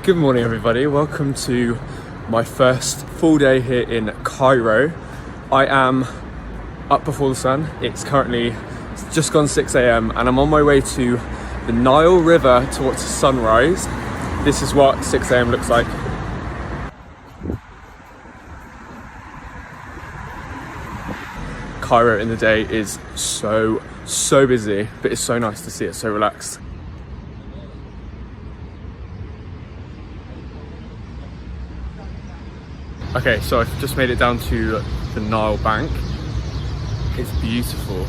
Good morning everybody, welcome to my first full day here in Cairo. I am up before the sun. It's currently just gone 6 AM and I'm on my way to the Nile River to watch the sunrise. This is what 6 AM looks like. Cairo in the day is so busy, but it's so nice to see it so relaxed. Okay, so I've just made it down to the Nile bank. It's beautiful.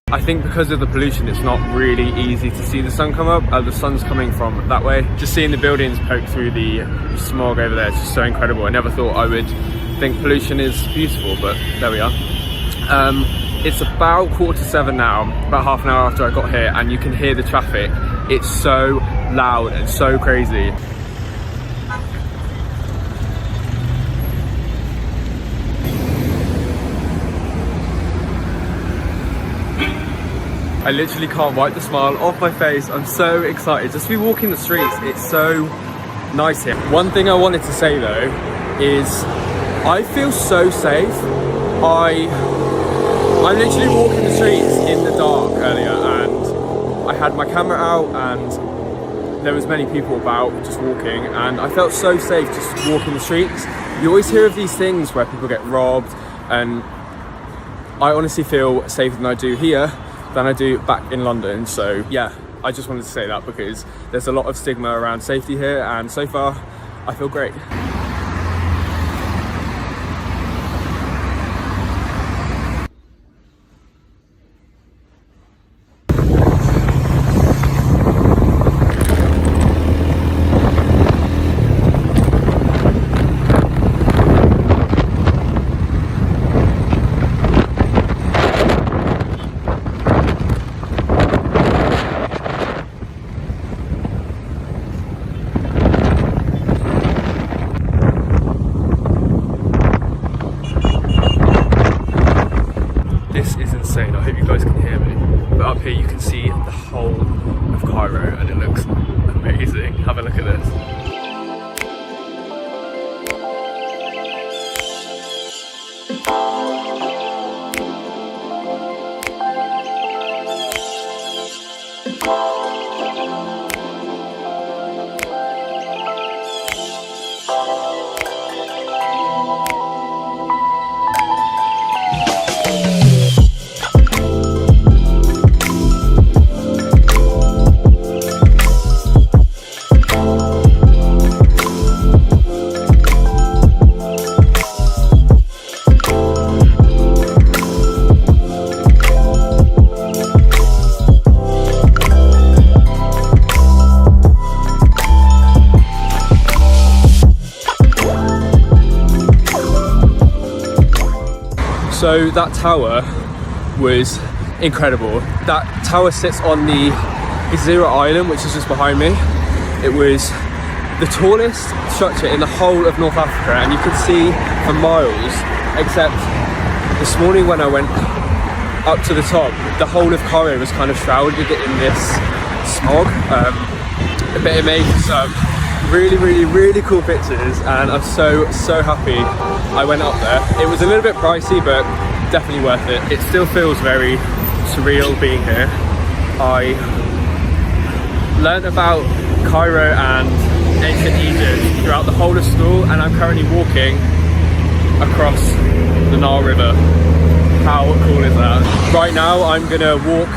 I think because of the pollution, it's not really easy to see the sun come up. The sun's coming from that way. Just seeing the buildings poke through the smog over there is just so incredible. I never thought I would think pollution is beautiful, but there we are. It's about 6:45 now, about half an hour after I got here, and you can hear the traffic. It's so loud and so crazy. I literally can't wipe the smile off my face. I'm so excited just to be walking the streets. It's so nice here. One thing I wanted to say though is I feel so safe. I'm literally walking the streets in the dark earlier and I had my camera out and there was many people about just walking and I felt so safe just walking the streets. You always hear of these things where people get robbed and I honestly feel safer than I do here than I do back in London. So yeah, I just wanted to say that because there's a lot of stigma around safety here and so far I feel great. I hope you guys can hear me. But up here you can see the whole of Cairo and it looks amazing. Have a look at this. So that tower was incredible. That tower sits on the Gezira Island, which is just behind me. It was the tallest structure in the whole of North Africa, and you can see for miles, except this morning when I went up to the top, the whole of Cairo was kind of shrouded in this smog. But it made some really cool pictures, and I'm so happy I went up there. It was a little bit pricey, but definitely worth it. It still feels very surreal being here. I learned about Cairo and ancient Egypt throughout the whole of school, and I'm currently walking across the Nile River. How cool is that? Right now I'm gonna walk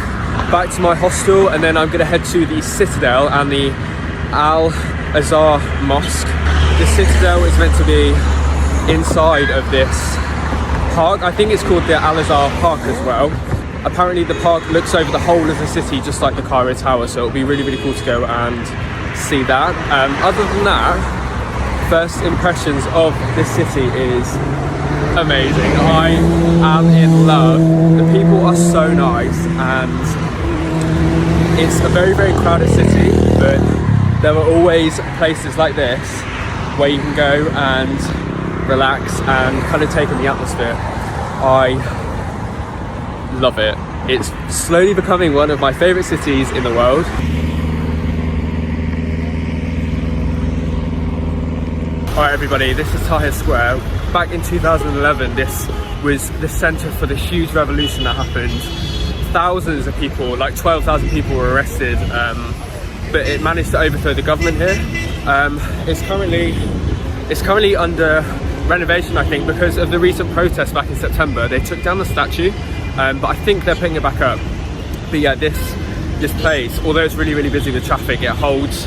back to my hostel, and then I'm gonna head to the Citadel and the Al-Azhar Mosque. The Citadel is meant to be inside of this park. I think it's called the Al-Azhar Park as well. Apparently the park looks over the whole of the city, just like the Cairo Tower, so it'll be really cool to go and see that. Other than that, first impressions of this city is amazing. I am in love. The people are so nice, and it's a very crowded city, but there are always places like this where you can go and relax and kind of take in the atmosphere. I love it. It's slowly becoming one of my favorite cities in the world. Alright everybody, this is Tahrir Square. Back in 2011, this was the centre for the huge revolution that happened. Thousands of people, like 12,000 people were arrested, but it managed to overthrow the government here. It's currently under renovation, I think, because of the recent protests back in September. They took down the statue, but I think they're putting it back up. But yeah, this place, although it's really busy with traffic, it holds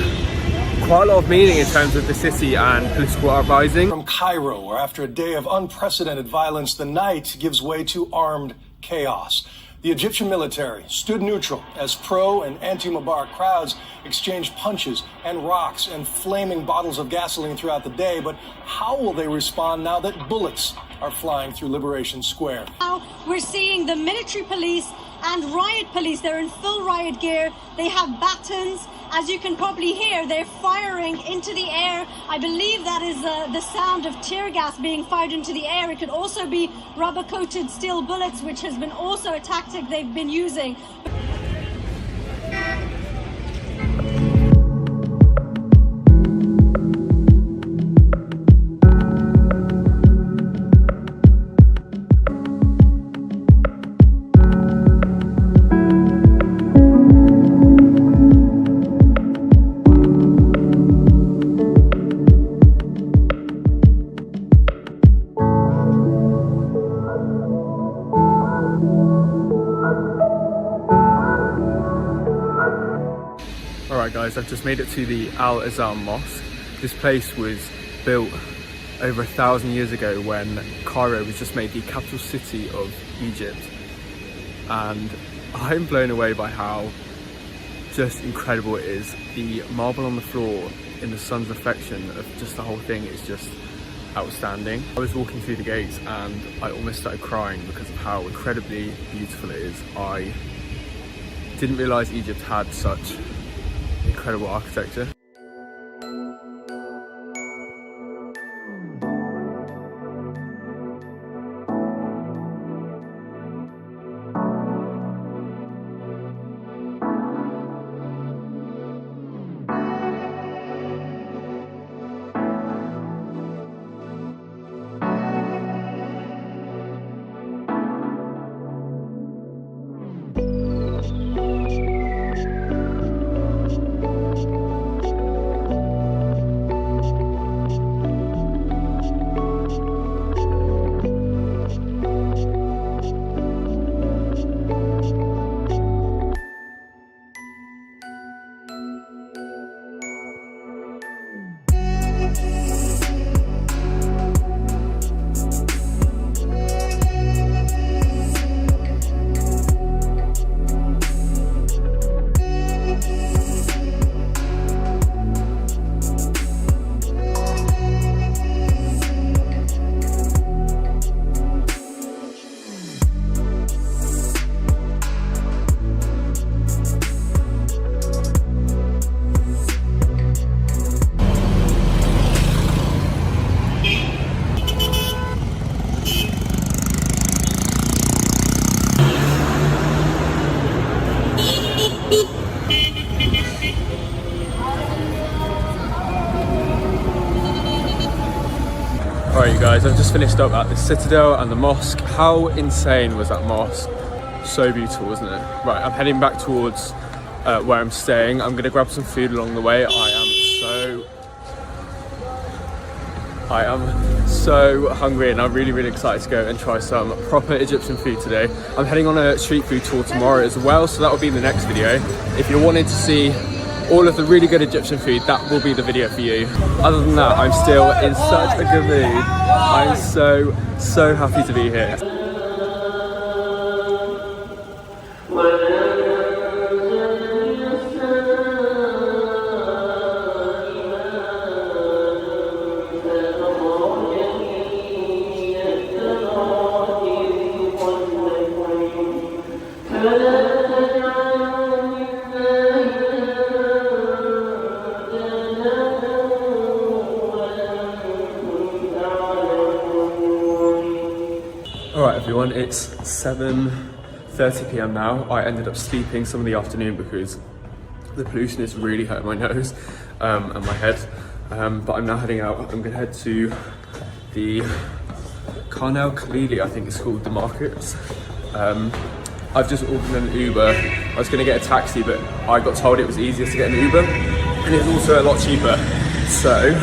quite a lot of meaning in terms of the city and political uprising. From Cairo, where after a day of unprecedented violence, the night gives way to armed chaos. The Egyptian military stood neutral as pro and anti-Mubarak crowds exchanged punches and rocks and flaming bottles of gasoline throughout the day. But how will they respond now that bullets are flying through Liberation Square? Now we're seeing the military police and riot police. They're in full riot gear. They have batons. As you can probably hear, they're firing into the air. I believe that is the sound of tear gas being fired into the air. It could also be rubber-coated steel bullets, which has been also a tactic they've been using. Alright guys, I've just made it to the Al-Azhar Mosque. This place was built over 1,000 years ago when Cairo was just made the capital city of Egypt. And I'm blown away by how just incredible it is. The marble on the floor in the sun's reflection of just the whole thing is just outstanding. I was walking through the gates and I almost started crying because of how incredibly beautiful it is. I didn't realise Egypt had such incredible architecture. Alright you guys, I've just finished up at the Citadel and the mosque. How insane was that mosque? So beautiful, wasn't it? Right, I'm heading back towards where I'm staying. I'm gonna grab some food along the way. I am so hungry and I'm really excited to go and try some proper Egyptian food today. I'm heading on a street food tour tomorrow as well, so that will be in the next video. If you're wanting to see all of the really good Egyptian food, that will be the video for you. Other than that, I'm still in such a good mood. I'm so happy to be here. Alright everyone, it's 7:30 p.m. now. I ended up sleeping some of the afternoon because the pollution is really hurting my nose and my head. But I'm now heading out. I'm going to head to the Carnel Khalili, I think it's called, the markets. I've just ordered an Uber. I was going to get a taxi, but I got told it was easiest to get an Uber and it's also a lot cheaper. So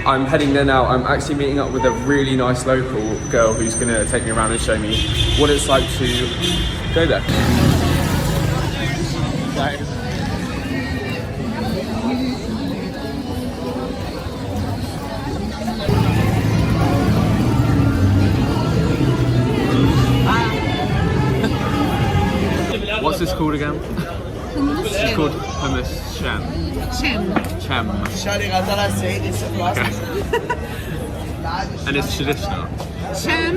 I'm heading there now. I'm actually meeting up with a really nice local girl who's going to take me around and show me what it's like to go there. What's this called again? It's called hummus shem. Chem. Okay. And it's traditional. Sham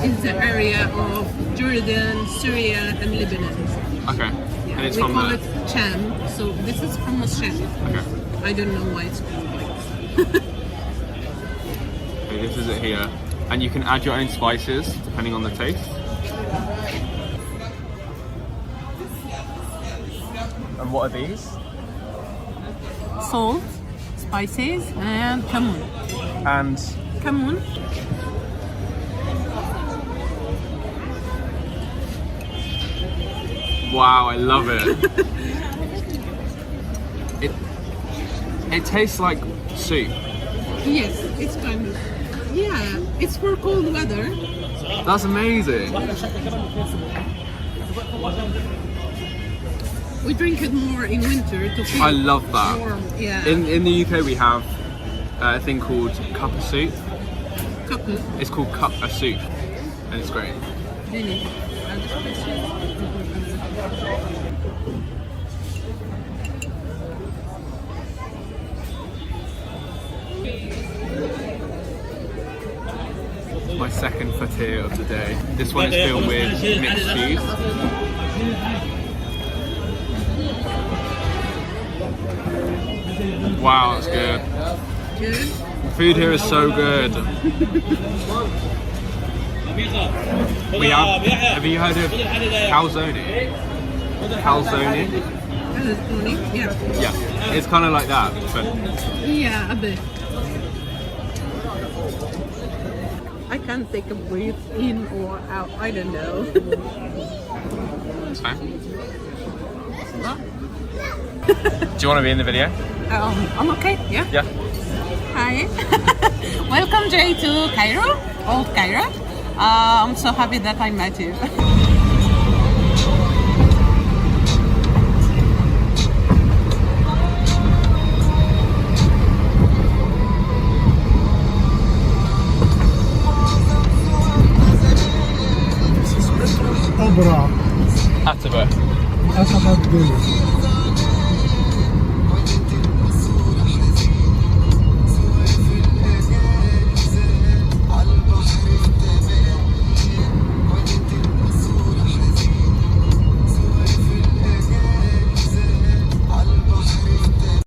is the area of Jordan, Syria, and Lebanon. Okay. Yeah, And it's we from call the... it Sham, so this is from Sham. Okay. I don't know why it's called like this. Okay, this is it here. And you can add your own spices depending on the taste. And what are these? Salt, spices, and kamun. And Kamun. wow, I love it. It tastes like soup. Yes, it's kind of. Yeah, it's for cold weather. That's amazing. We drink it more in winter to feel I love that. warm. Yeah. In the UK we have a thing called cup of soup. Couple. It's called cup of soup and it's great. Really. My second fatir of the day. This one is filled with mixed cheese. Wow, that's good. Good. Food here is so good. Have you heard of calzone? Calzone? Yeah. Yeah, it's kind of like that, but Yeah, a bit. I can't take a breath in or out. I don't know. it's fine. Do you want to be in the video? I'm okay. Yeah. Yeah. Hi. Welcome, Jay, to Cairo, old Cairo. I'm so happy that I met you. Ataba. أسقط دولة